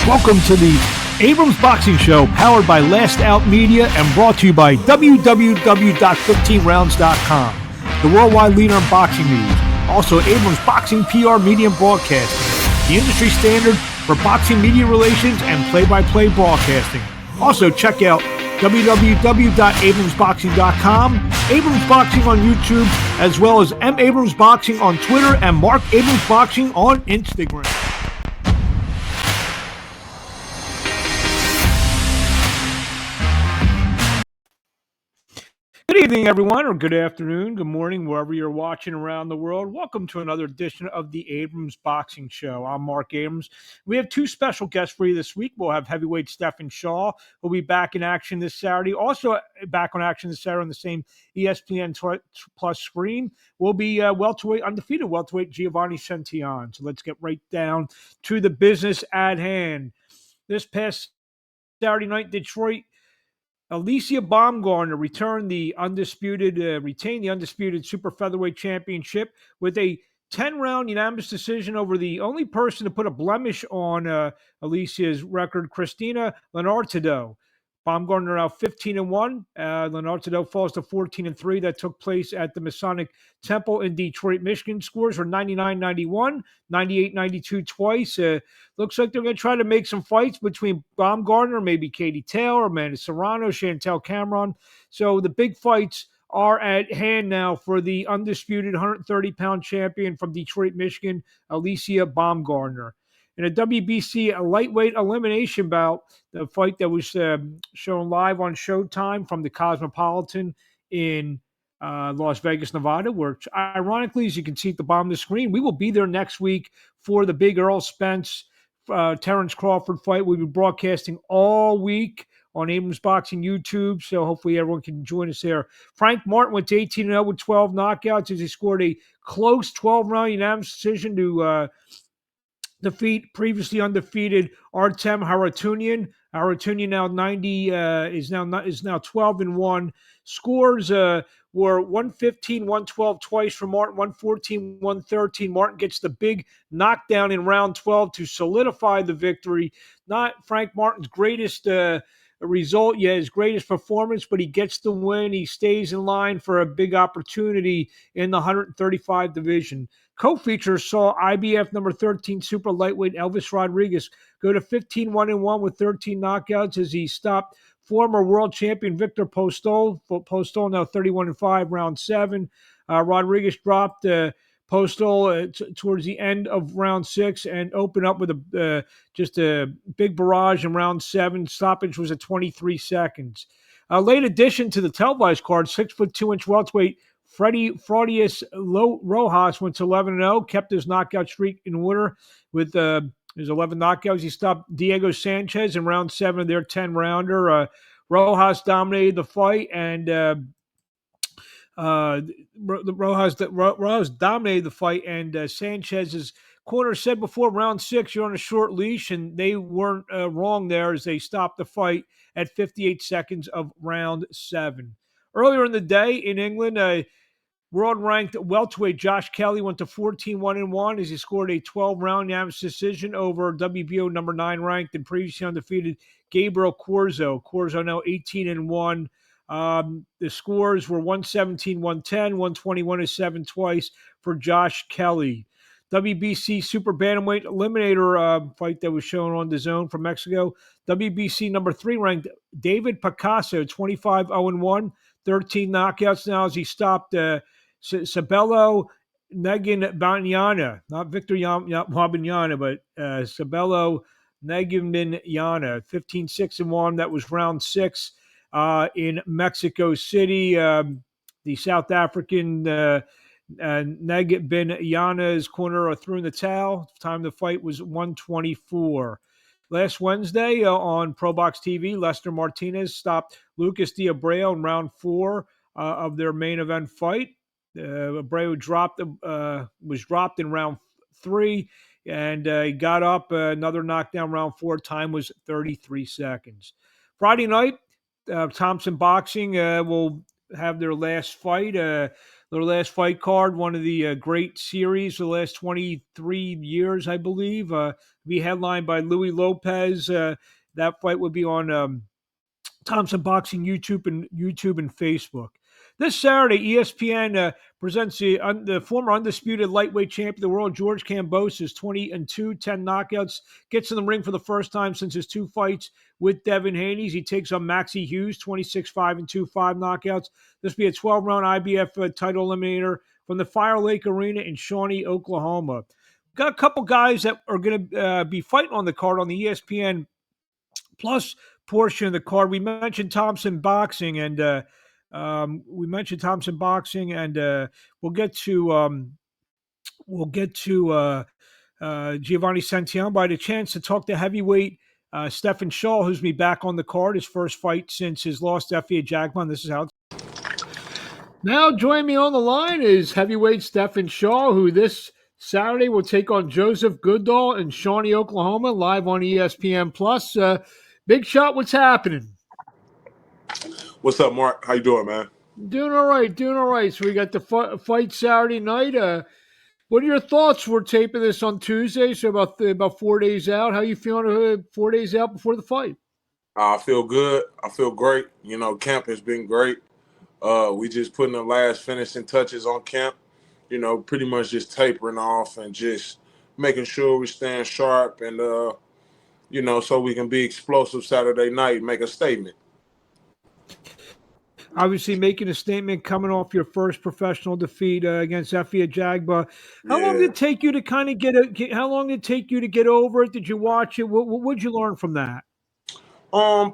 Welcome to the Abrams Boxing Show, powered by Last Out Media and brought to you by www.15rounds.com, the worldwide leader in boxing news. Also, Abrams Boxing PR Media and Broadcasting, the industry standard for boxing media relations and play-by-play broadcasting. Also, check out www.abramsboxing.com, Abrams Boxing on YouTube, as well as M. Abrams Boxing on Twitter and Marc Abrams Boxing on Instagram. Good evening, everyone, or good afternoon, good morning, wherever you're watching around the world. Welcome to another edition of the Abrams Boxing Show. I'm Marc Abrams. We have two special guests for you this week. We'll have heavyweight Stephan Shaw, who'll be back in action this Saturday. Also back on action this Saturday on the same ESPN Plus screen will be undefeated welterweight Giovani Santillan. So let's get right down to the business at hand. This past Saturday night, Detroit, Alicia Baumgartner retained the undisputed super featherweight championship with a 10-round unanimous decision over the only person to put a blemish on Alicia's record, Christina Lenartado. Baumgartner out 15-1. Lenartado falls to 14-3. That took place at the Masonic Temple in Detroit, Michigan. Scores were 99-91, 98-92 twice. Looks like they're going to try to make some fights between Baumgartner, maybe Katie Taylor, Amanda Serrano, Chantel Cameron. So the big fights are at hand now for the undisputed 130-pound champion from Detroit, Michigan, Alicia Baumgartner. In a WBC lightweight elimination bout, the fight that was shown live on Showtime from the Cosmopolitan in Las Vegas, Nevada, where ironically, as you can see at the bottom of the screen, we will be there next week for the big Errol Spence, Terrence Crawford fight. We'll be broadcasting all week on Abrams Boxing YouTube, so hopefully everyone can join us there. Frank Martin went to 18-0 with 12 knockouts as he scored a close 12-round unanimous decision to defeat previously undefeated Artem Haratunian. Haratunian now 90 is now 12-1. Scores were 115, 112 twice for Martin, 114, 113. Martin gets the big knockdown in round 12 to solidify the victory. Not Frank Martin's greatest result yet, his greatest performance, but he gets the win. He stays in line for a big opportunity in the 135 division. Co-features saw IBF number 13 super lightweight Elvis Rodriguez go to 15-1-1 with 13 knockouts as he stopped former world champion Victor Postol. Postol now 31-5, round 7. Rodriguez dropped Postol towards the end of round 6 and opened up with just a big barrage in round 7. Stoppage was at 23 seconds. Late addition to the televised card, 6'2" welterweight Freddie Fraudius Rojas went to 11-0, kept his knockout streak in order with his 11 knockouts. He stopped Diego Sanchez in round 7 of their 10-rounder. Rojas dominated the fight, and Rojas dominated the fight, and Sanchez's corner said before round 6, you're on a short leash, and they weren't wrong there as they stopped the fight at 58 seconds of round 7. Earlier in the day in England, world-ranked welterweight Josh Kelly went to 14-1-1 as he scored a 12-round unanimous decision over WBO number 9 ranked and previously undefeated Gabriel Corzo. Corzo now 18-1. The scores were 117-110, 121-7 twice for Josh Kelly. WBC Super Bantamweight Eliminator fight that was shown on DAZN from Mexico. WBC number 3 ranked David Picasso, 25-0-1, 13 knockouts now as he stopped Sabelo Nagin-Banyana, not Victor Wabanyana, but Sabelo Nagin-Banyana, 15-6-1. That was round 6 in Mexico City. The South African Nagin-Banyana's corner threw in the towel. Time the fight was 124. Last Wednesday on ProBox TV, Lester Martinez stopped Lucas de Abreu in round 4 of their main event fight. Abreu was dropped in round 3, and he got up another knockdown round 4. Time was 33 seconds. Friday night, Thompson Boxing will have their last fight. their last fight card, one of the great series for the last 23 years, I believe. Be headlined by Louis Lopez. That fight would be on Thompson Boxing YouTube and Facebook. This Saturday, ESPN presents the former undisputed lightweight champion of the world, George Kambosos, 20-2, 10 knockouts. Gets in the ring for the first time since his 2 fights with Devin Haney's. He takes on Maxie Hughes, 26-5 and 2, 5 knockouts. This will be a 12-round IBF title eliminator from the Fire Lake Arena in Shawnee, Oklahoma. Got a couple guys that are going to be fighting on the card on the ESPN Plus portion of the card. We mentioned Thompson Boxing, and we'll get to Giovani Santillan. But I had a chance to talk to heavyweight Stephan Shaw, who's be back on the card, his first fight since his loss to Effie Jagman. This is how now joining me on the line is heavyweight Stephan Shaw, who this Saturday will take on Joseph Goodall in Shawnee, Oklahoma, live on ESPN Plus. Big Shot, what's happening? What's up, Marc? How you doing, man? Doing all right. So we got the fight Saturday night. What are your thoughts? We're taping this on Tuesday, so about 4 days out. How you feeling 4 days out before the fight? I feel good. I feel great. Camp has been great. We just putting the last finishing touches on camp. Pretty much just tapering off and just making sure we stand sharp and so we can be explosive Saturday night and make a statement. Obviously, making a statement coming off your first professional defeat against Effie Jagba. How long did it take you to kind of how long did it take you to get over it? Did you watch it? What did you learn from that?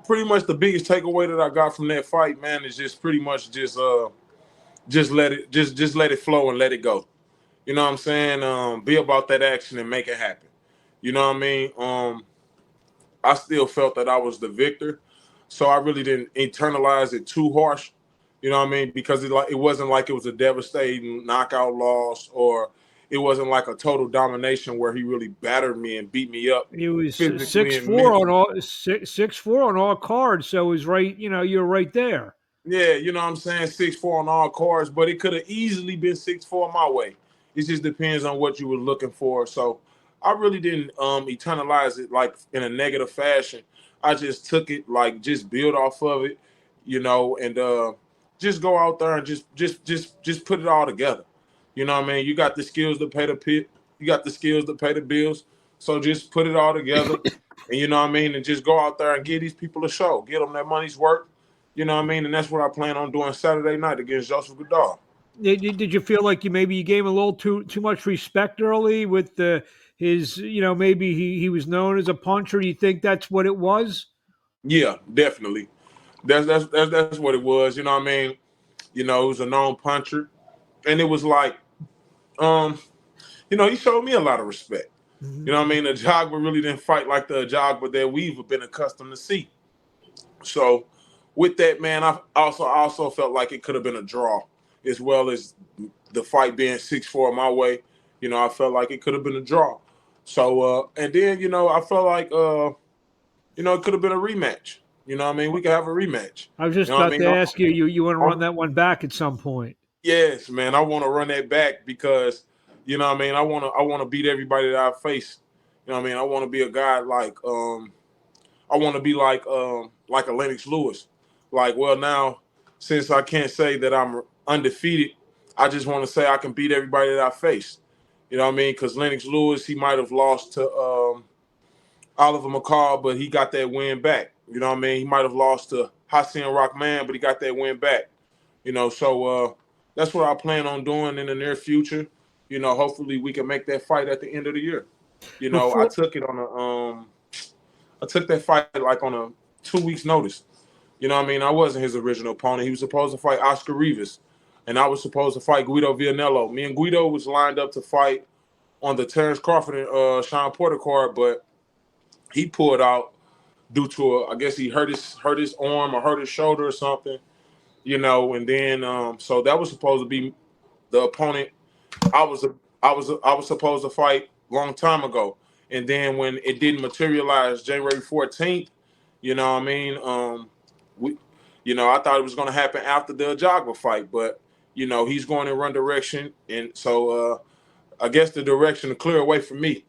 Pretty much the biggest takeaway that I got from that fight, man, is just pretty much just let it flow and let it go. You know what I'm saying? Be about that action and make it happen. You know what I mean? I still felt that I was the victor, so I really didn't internalize it too harsh. You know what I mean? Because it wasn't like it was a devastating knockout loss, or it wasn't like a total domination where he really battered me and beat me up. It was 6-4 on all 6-4 on all cards, so it was right. You're right there. Yeah, you know what I'm saying? 6-4 on all cards, but it could have easily been 6-4 my way. It just depends on what you were looking for. So I really didn't internalize it like in a negative fashion. I just took it like just build off of it, and just go out there and just put it all together. You know what I mean? You got the skills to pay the bills. So just put it all together, and you know what I mean, and just go out there and give these people a show, get them their money's worth. You know what I mean? And that's what I plan on doing Saturday night against Joseph Goodall. Did you feel like you gave him a little too much respect early with his maybe he was known as a puncher? Do you think that's what it was? Yeah, definitely. That's what it was. You know what I mean? He was a known puncher, and it was like, he showed me a lot of respect. Mm-hmm. You know what I mean? The Jogba really didn't fight like the Jogba that we've been accustomed to see. So with that, man, I also felt like it could have been a draw, as well as the fight being 6-4 my way. I felt like it could have been a draw. So and then I felt like it could have been a rematch. You know what I mean? We could have a rematch. I was just about to ask you want to run that one back at some point. Yes, man. I want to run that back because, I want to beat everybody that I face. You know what I mean? I want to be a guy like I want to be like a Lennox Lewis. Like, well, now, since I can't say that I'm undefeated, I just want to say I can beat everybody that I face. You know what I mean? Because Lennox Lewis, he might have lost to Oliver McCall, but he got that win back. You know what I mean? He might have lost to Hassan Rahman, but he got that win back. So that's what I plan on doing in the near future. Hopefully we can make that fight at the end of the year. I took it on I took that fight like on a 2 weeks notice. You know what I mean? I wasn't his original opponent. He was supposed to fight Oscar Rivas, and I was supposed to fight Guido Vianello. Me and Guido was lined up to fight on the Terrence Crawford and Sean Porter card, but he pulled out due to I guess he hurt his arm or hurt his shoulder or something, and then so that was supposed to be the opponent I was supposed to fight long time ago. And then when it didn't materialize January 14th, you know what I mean? I thought it was going to happen after the Jogba fight, but he's going in one direction, and so I guess the direction to clear away from me.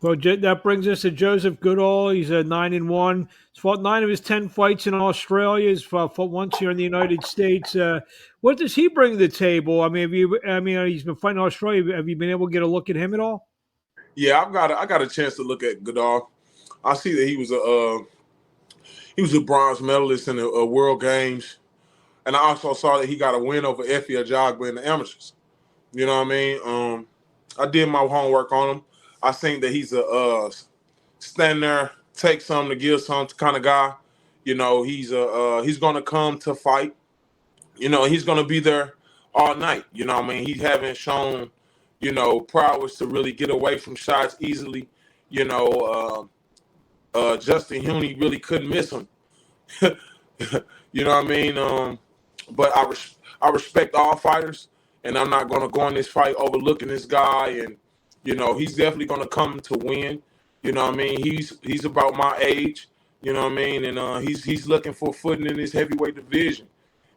Well, that brings us to Joseph Goodall. He's a 9-1. He's fought 9 of his 10 fights in Australia. He's fought once here in the United States. What does he bring to the table? I mean, he's been fighting in Australia. Have you been able to get a look at him at all? Yeah, I got a chance to look at Goodall. I see that he was a bronze medalist in the World Games, and I also saw that he got a win over Effie Ajagba in the amateurs. You know what I mean? I did my homework on him. I think that he's a stand there, take some to give some kind of guy. He's going to come to fight. He's going to be there all night. You know what I mean? He haven't shown, prowess to really get away from shots easily. Justin Huoney really couldn't miss him. You know what I mean? But I respect all fighters, and I'm not going to go in this fight overlooking this guy. And he's definitely going to come to win. You know what I mean? He's about my age. You know what I mean? And he's looking for footing in this heavyweight division.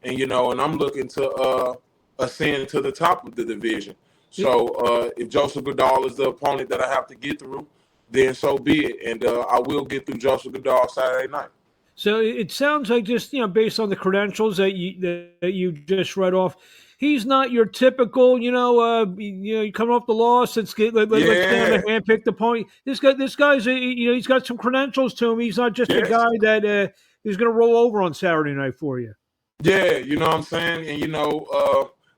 And and I'm looking to ascend to the top of the division. So if Joseph Goodall is the opponent that I have to get through, then so be it. And I will get through Joseph Goodall Saturday night. So it sounds like, just based on the credentials that you just read off, he's not your typical you coming off the loss. Let's get let's stand the handpicked opponent. This guy's he's got some credentials to him. He's not just a guy that is going to roll over on Saturday night for you. Yeah, you know what I'm saying, and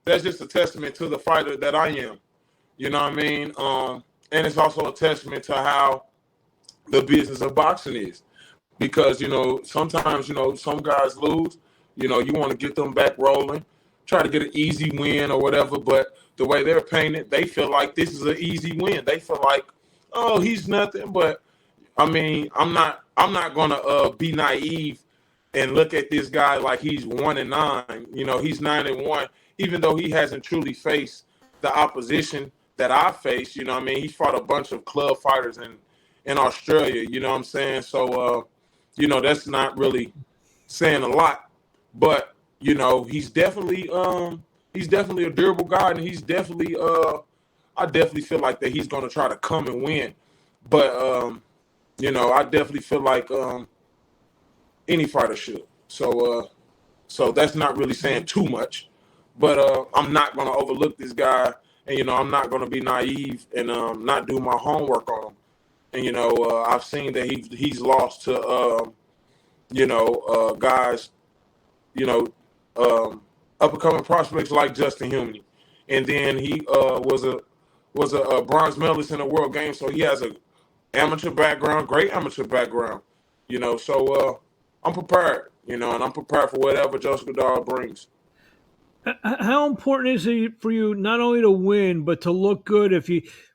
that's just a testament to the fighter that I am. You know what I mean? And it's also a testament to how the business of boxing is. Because, sometimes, some guys lose, you want to get them back rolling, try to get an easy win or whatever. But the way they're painted, they feel like this is an easy win. They feel like, oh, he's nothing. But I mean, I'm not going to be naive and look at this guy like he's 1-9. He's 9-1, even though he hasn't truly faced the opposition that I faced. You know what I mean? He fought a bunch of club fighters in Australia. You know what I'm saying? So, that's not really saying a lot, but he's definitely a durable guy, and he's definitely I definitely feel like that he's gonna try to come and win. But I definitely feel like any fighter should. So that's not really saying too much. But I'm not gonna overlook this guy, and I'm not gonna be naive and not do my homework on him. And I've seen that he's lost to guys, up and coming prospects like Justin Huoney, and then he was a bronze medalist in the World Games, so he has a amateur background, great amateur background. So I'm prepared, and I'm prepared for whatever Joseph Goodall brings. How important is it for you not only to win but to look good?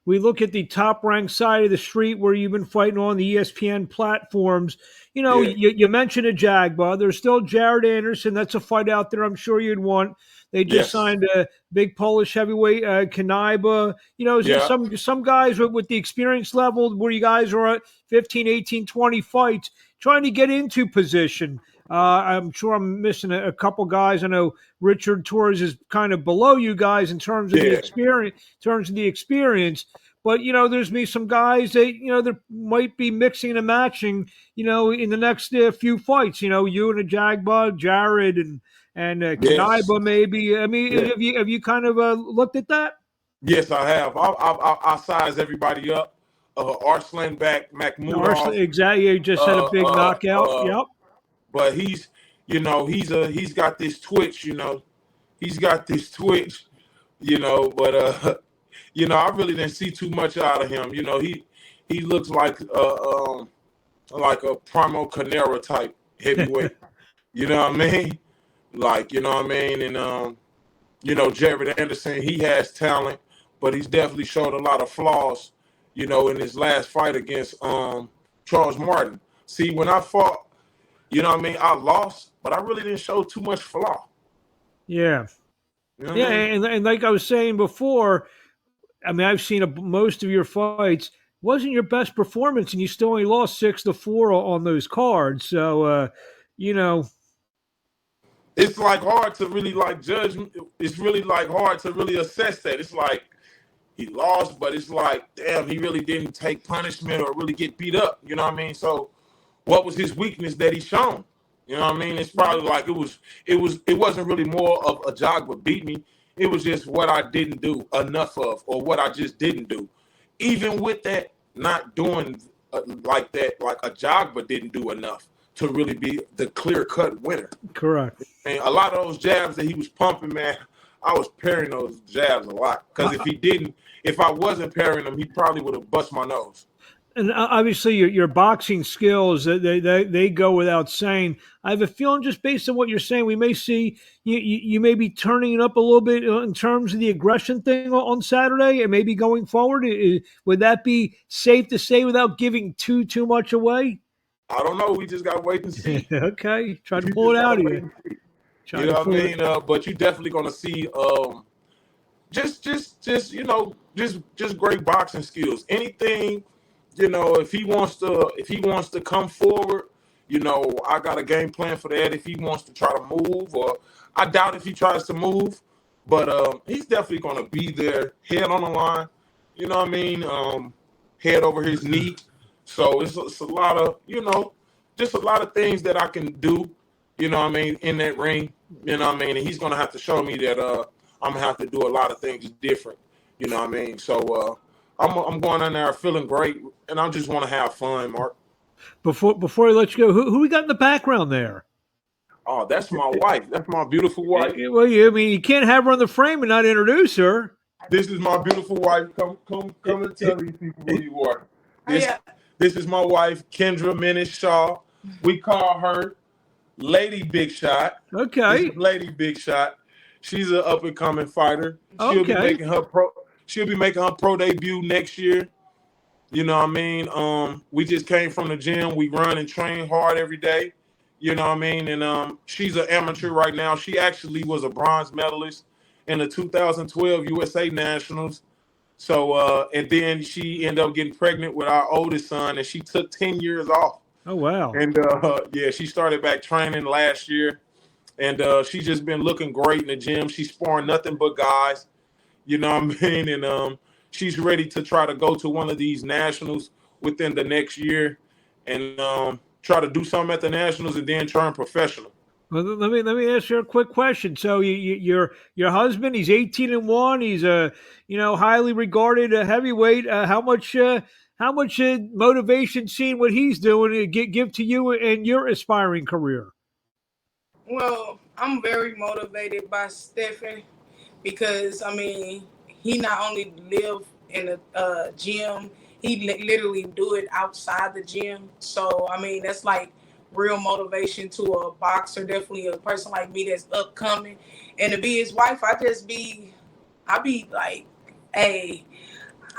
We look at the top ranked side of the street where you've been fighting on the ESPN platforms, you mentioned a Jagba. There's still Jared Anderson. That's a fight out there I'm sure you'd want. They just signed a big Polish heavyweight, Kanaiba. Some guys with the experience level where you guys are at 15, 18, 20 fights trying to get into position. I'm sure I'm missing a couple guys. I know Richard Torres is kind of below you guys in terms of the experience. But there's me some guys that that might be mixing and matching. In the next few fights. You and a Jagba, Jared, and Kanaiba maybe. I mean, have you kind of looked at that? Yes, I have. I size everybody up. Arslan Makhmudov. Exactly. He just had a big knockout. Yep. But he's got this twitch. He's got this twitch. But I really didn't see too much out of him. He looks like a Primo Canera type heavyweight. You know what I mean? And Jared Anderson, he has talent, but he's definitely showed a lot of flaws. In his last fight against Charles Martin. See, when I fought, I lost, but I really didn't show too much flaw. Yeah. And like I was saying before, I mean, I've seen most of your fights. Wasn't your best performance, and you still only lost 6-4 on those cards. So, it's like hard to really like judge. It's really like hard to really assess that. It's like he lost, but it's like, damn, he really didn't take punishment or really get beat up. You know what I mean? So what was his weakness that he shown? You know what I mean? It's probably like it wasn't really more of a jog but beat me. It was just what I didn't do enough of, or what I just didn't do. Even with that, not doing like that, like a jog but didn't do enough to really be the clear-cut winner. Correct. And a lot of those jabs that he was pumping, man, I was parrying those jabs a lot. Because if I wasn't parrying them, he probably would have bust my nose. And obviously, your boxing skills they go without saying. I have a feeling, just based on what you're saying, we may see you may be turning it up a little bit in terms of the aggression thing on Saturday, and maybe going forward. Would that be safe to say without giving too much away? I don't know. We just got to wait and see. Okay, try to pull it out of you. You know what I mean? But you're definitely going to see just great boxing skills. Anything. If he wants to come forward, I got a game plan for that. If he wants to try to move, or I doubt if he tries to move, but he's definitely going to be there, head on the line. You know what I mean? Head over his knee. So it's a lot of, just a lot of things that I can do. You know what I mean? In that ring. You know what I mean? And he's going to have to show me that I'm going to have to do a lot of things different. You know what I mean? So I'm going in there feeling great, and I just want to have fun, Mark. Before I let you go, who we got in the background there? Oh, that's my wife. That's my beautiful wife. Well, you can't have her on the frame and not introduce her. This is my beautiful wife. Come and tell these people who you are. This is my wife, Kendra Menace Shaw. We call her Lady Big Shot. Okay. Lady Big Shot. She's an up and coming fighter. She'll be making her pro debut next year. You know what I mean? We just came from the gym. We run and train hard every day. You know what I mean? And she's an amateur right now. She actually was a bronze medalist in the 2012 USA Nationals. So, and then she ended up getting pregnant with our oldest son, and she took 10 years off. Oh, wow. And, she started back training last year. And she's just been looking great in the gym. She's sparring nothing but guys. You know what I mean? And she's ready to try to go to one of these nationals within the next year and try to do something at the nationals and then turn professional. Well, let me ask you a quick question. So your husband, he's 18-1. He's a highly regarded heavyweight. How much motivation seeing what he's doing to give to you and your aspiring career? Well, I'm very motivated by Stephan. Because, he not only live in a gym, he literally do it outside the gym. So, that's like real motivation to a boxer, definitely a person like me that's upcoming. And to be his wife, I be like, hey,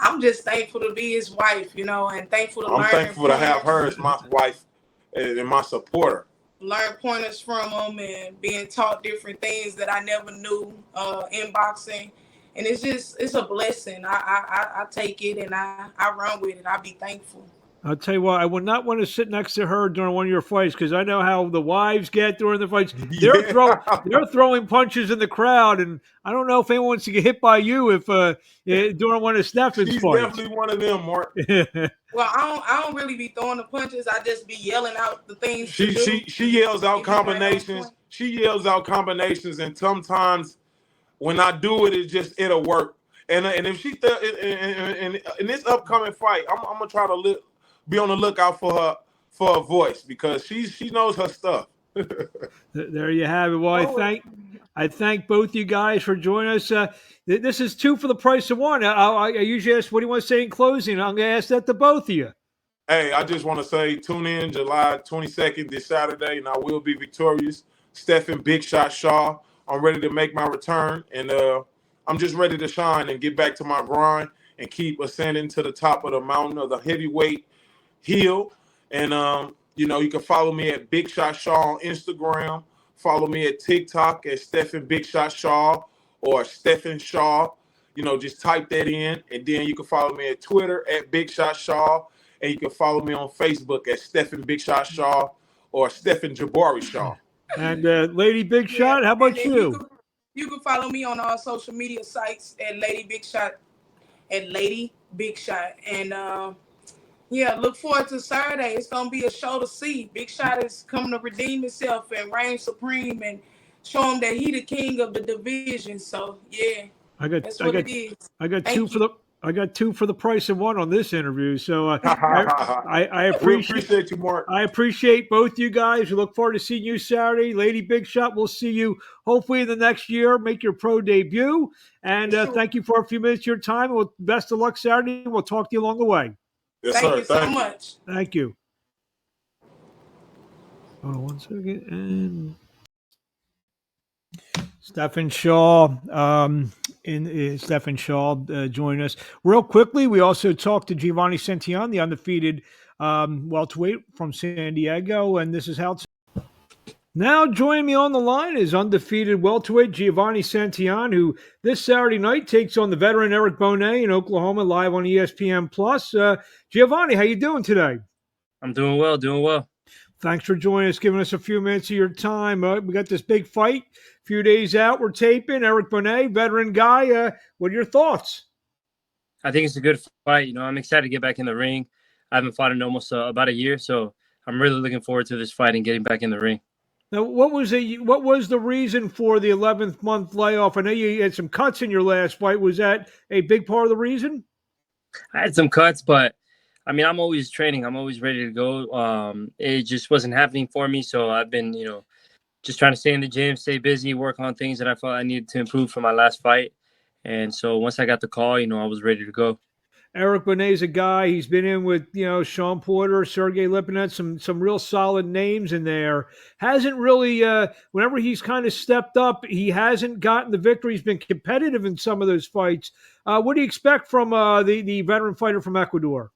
I'm just thankful to be his wife, and thankful to learn. I'm thankful to have her as my wife and my supporter. Learn pointers from him and being taught different things that I never knew in boxing. And it's a blessing. I take it and I run with it. I be thankful. I'll tell you what, I would not want to sit next to her during one of your fights because I know how the wives get during the fights. They're throwing punches in the crowd, and I don't know if anyone wants to get hit by you if during one of Stephan's fights. She's definitely one of them, Mark. Well, I don't really be throwing the punches. I just be yelling out the things. She yells out combinations. She yells out combinations, and sometimes when I do it, it'll work. And if she in this upcoming fight, I'm gonna try to be on the lookout for her voice because she knows her stuff. There you have it. Well, I thank both you guys for joining us. This is 2 for the price of 1. I usually ask, what do you want to say in closing? I'm going to ask that to both of you. Hey, I just want to say tune in July 22nd this Saturday, and I will be victorious. Stephan Big Shot Shaw. I'm ready to make my return, and I'm just ready to shine and get back to my grind and keep ascending to the top of the mountain of the heavyweight hill. And you can follow me at Big Shot Shaw on Instagram. Follow me at TikTok at Stephan Big Shot Shaw or Stephan Shaw. Just type that in, and then you can follow me at Twitter at Big Shot Shaw, and you can follow me on Facebook at Stephan Big Shot Shaw or Stephan Jabari Shaw. And Lady Big Yeah, Shot, how and about then you? you can follow me on all social media sites at Lady Big Shot and yeah, look forward to Saturday. It's gonna be a show to see. Big Shot is coming to redeem himself and reign supreme and show him that he the king of the division. So yeah, I got that's I what got it is. I got two Thank for you. the price of one on this interview. So I We appreciate appreciate you, Mark. both you guys. We look forward to seeing you Saturday. Lady Big Shot, we'll see you hopefully in the next year. Make your pro debut. And For sure. thank you for a few minutes of your time. Well, best of luck Saturday. We'll talk to you along the way. Yes, Thank sir. you so Thank you. much. Thank you. Hold on one second. And Stephan Shaw, Stephan Shaw joined us real quickly. We also talked to Giovani Santillan, the undefeated welterweight from San Diego, and this is how it's. Now joining me on the line is undefeated welterweight Giovani Santillan, who this Saturday night takes on the veteran Eric Bonet in Oklahoma, live on ESPN Plus. Giovani, how you doing today? I'm doing well, doing well. Thanks for joining us, giving us a few minutes of your time. We got this big fight, a few days out. We're taping. Eric Bonet, veteran guy. What are your thoughts? I think it's a good fight. I'm excited to get back in the ring. I haven't fought in almost about a year, so I'm really looking forward to this fight and getting back in the ring. Now, what was the reason for the 11th month layoff? I know you had some cuts in your last fight. Was that a big part of the reason? I had some cuts, but I'm always training. I'm always ready to go. It just wasn't happening for me, so I've been, just trying to stay in the gym, stay busy, work on things that I felt I needed to improve for my last fight. And so once I got the call, I was ready to go. Eric Bonet's a guy. He's been in with Sean Porter, Sergey Lipinets, some real solid names in there. Hasn't really, whenever he's kind of stepped up, he hasn't gotten the victory. He's been competitive in some of those fights. What do you expect from the veteran fighter from Ecuador?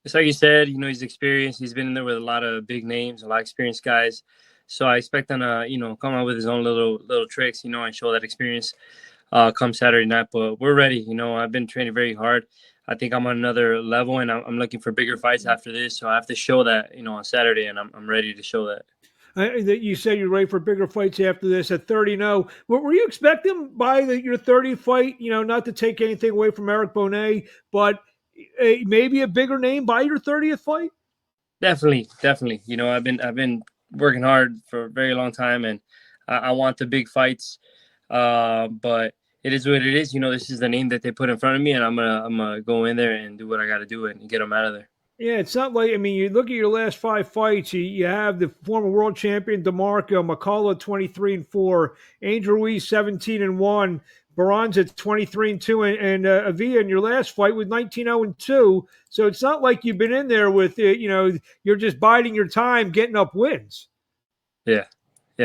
It's like you said, he's experienced. He's been in there with a lot of big names, a lot of experienced guys. So I expect him to, come out with his own little tricks, and show that experience come Saturday night. But we're ready. I've been training very hard. I think I'm on another level, and I'm looking for bigger fights after this. So I have to show that, on Saturday, and I'm ready to show that. You said you're ready for bigger fights after this at 30-0. Were you expecting by your 30th fight, not to take anything away from Eric Bonet, but maybe a bigger name by your 30th fight? Definitely. I've been working hard for a very long time, and I want the big fights. But it is what it is. This is the name that they put in front of me, and I'm gonna go in there and do what I got to do and get them out of there. Yeah, it's not like, you look at your last 5 fights, you have the former world champion DeMarco, McCullough 23-4, Angel Ruiz 17-1, Baranza 23-2, and Avila in your last fight with 19-0-2. So it's not like you've been in there with, you're just biding your time, getting up wins. Yeah.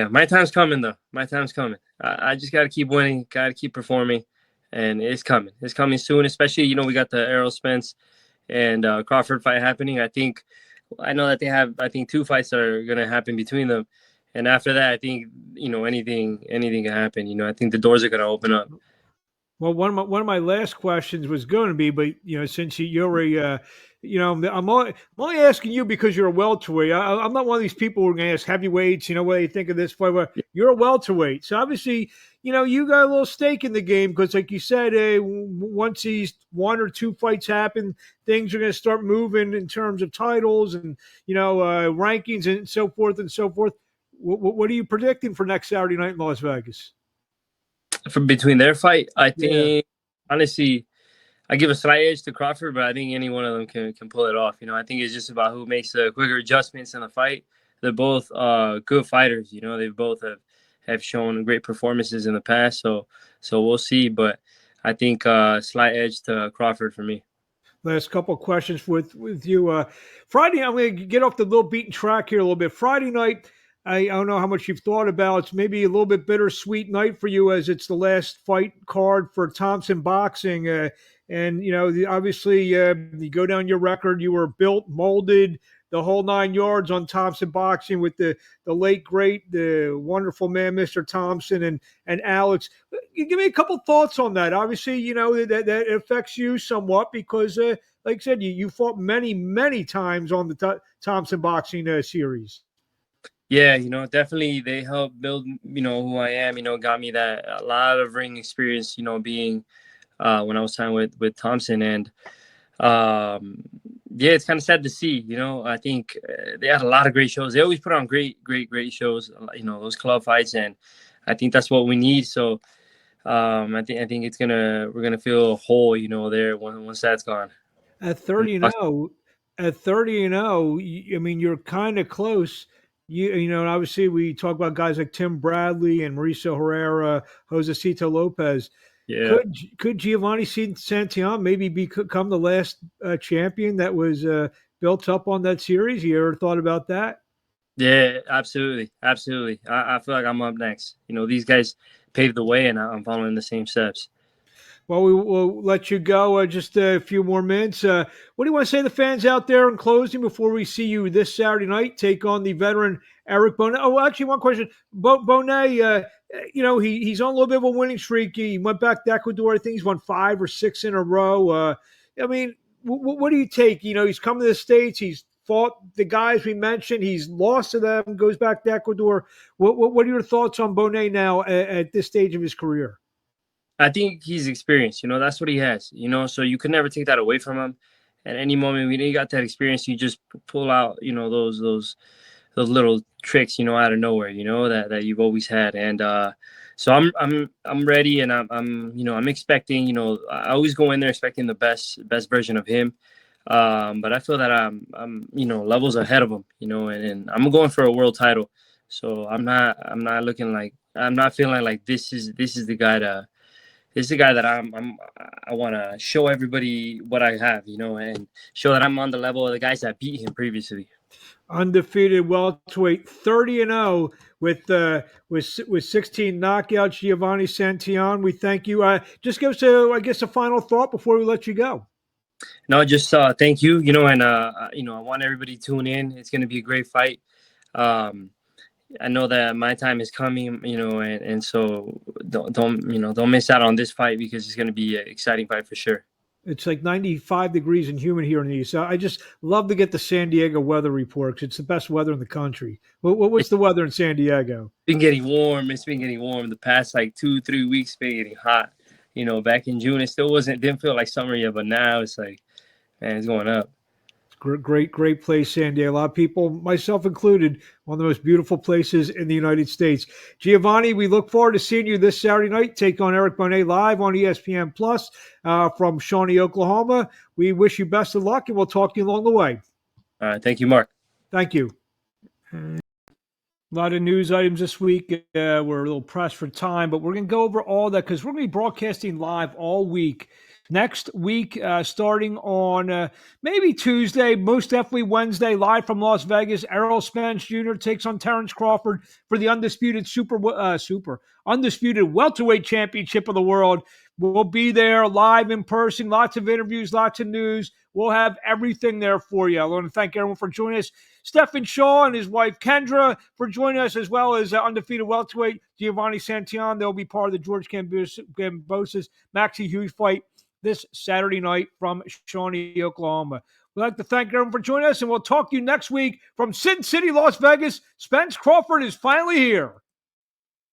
My time's coming, though. My time's coming. I just got to keep winning, got to keep performing, and it's coming. It's coming soon, especially, we got the Errol Spence and Crawford fight happening. I know that they have, 2 fights that are going to happen between them. And after that, I think, anything can happen. I think the doors are going to open up. Well, one of my last questions was going to be, but since you're a, I'm only asking you because you're a welterweight. I'm not one of these people who are going to ask heavyweights. What do you think of this fight? Well, you're a welterweight, so obviously, you got a little stake in the game because, like you said, once these 1 or 2 fights happen, things are going to start moving in terms of titles and rankings and so forth and so forth. What are you predicting for next Saturday night in Las Vegas? From between their fight, I think honestly, I give a slight edge to Crawford, but I think any one of them can pull it off. I think it's just about who makes the quicker adjustments in the fight. They're both good fighters. They both have shown great performances in the past. So we'll see. But I think slight edge to Crawford for me. Last couple of questions with you. Friday, I'm going to get off the little beaten track here a little bit. Friday night, I don't know how much you've thought about. It's maybe a little bit bittersweet night for you as it's the last fight card for Thompson Boxing. And, obviously, you go down your record. You were built, molded, the whole 9 yards on Thompson Boxing with the late, great, the wonderful man, Mr. Thompson and Alex. Give me a couple thoughts on that. Obviously, that affects you somewhat because, like I said, you fought many, many times on the Thompson Boxing series. Yeah, you know, definitely they helped build, you know, who I am, you know, got me that a lot of ring experience, you know, being when I was signed with Thompson. And yeah, it's kind of sad to see, you know. I think they had a lot of great shows. They always put on great shows, you know, those club fights, and I think that's what we need. So I think we're gonna feel whole, you know, there once that's gone. At 30-0, I mean, you're kind of close. And obviously we talk about guys like Tim Bradley and Mauricio Herrera, Josecito Lopez. Yeah. Could Giovani Santillan maybe become the last champion that was built up on that series? You ever thought about that? Yeah, absolutely. Absolutely. I feel like I'm up next. You know, these guys paved the way and I'm following the same steps. Well, we will let you go just a few more minutes. What do you want to say to the fans out there in closing before we see you this Saturday night take on the veteran Eric Bonet? Oh, actually, one question. Bonet, he's on a little bit of a winning streak. He went back to Ecuador. I think he's won 5 or 6 in a row. I mean, what do you take? You know, he's come to the States. He's fought the guys we mentioned. He's lost to them, goes back to Ecuador. What are your thoughts on Bonet now at this stage of his career? I think he's experienced, you know, that's what he has, you know, so you could never take that away from him. At any moment when he got that experience, you just pull out, you know, those little tricks, you know, out of nowhere, you know, that you've always had. And so I'm ready, and I'm expecting, you know, I always go in there expecting the best version of him. But I feel that I'm you know, levels ahead of him, you know, and I'm going for a world title. So I'm not feeling like this is the guy that I want to show everybody what I have, you know, and show that I'm on the level of the guys that beat him previously. Undefeated welterweight, 30-0 with 16 knockouts. Giovani Santillan, we thank you. Just give us a final thought before we let you go. No, just thank you, you know, and you know, I want everybody to tune in. It's going to be a great fight. I know that my time is coming, you know, and so don't miss out on this fight, because it's going to be an exciting fight for sure. It's like 95 degrees and humid here in the east. So I just love to get the San Diego weather report because it's the best weather in the country. What's the weather in San Diego? It's been getting warm. It's been getting warm. The past like 2-3 weeks, been getting hot. You know, back in June, it still didn't feel like summer yet, but now it's like, man, it's going up. Great place, San Diego. A lot of people, myself included, one of the most beautiful places in the United States. Giovani, we look forward to seeing you this Saturday night. Take on Eric Bonet live on ESPN Plus from Shawnee, Oklahoma. We wish you best of luck, and we'll talk to you along the way. All right. Thank you, Marc. Thank you. A lot of news items this week. We're a little pressed for time, but we're going to go over all that because we're going to be broadcasting live all week. Next week, starting on maybe Tuesday, most definitely Wednesday, live from Las Vegas, Errol Spence Jr. takes on Terrence Crawford for the undisputed undisputed welterweight championship of the world. We'll be there live in person, lots of interviews, lots of news. We'll have everything there for you. I want to thank everyone for joining us. Stephan Shaw and his wife Kendra for joining us, as well as undefeated welterweight Giovani Santillan. They'll be part of the George Kambosos Maxie Hughes fight this Saturday night from Shawnee, Oklahoma. We'd like to thank everyone for joining us, and we'll talk to you next week from Sin City, Las Vegas. Spence Crawford is finally here.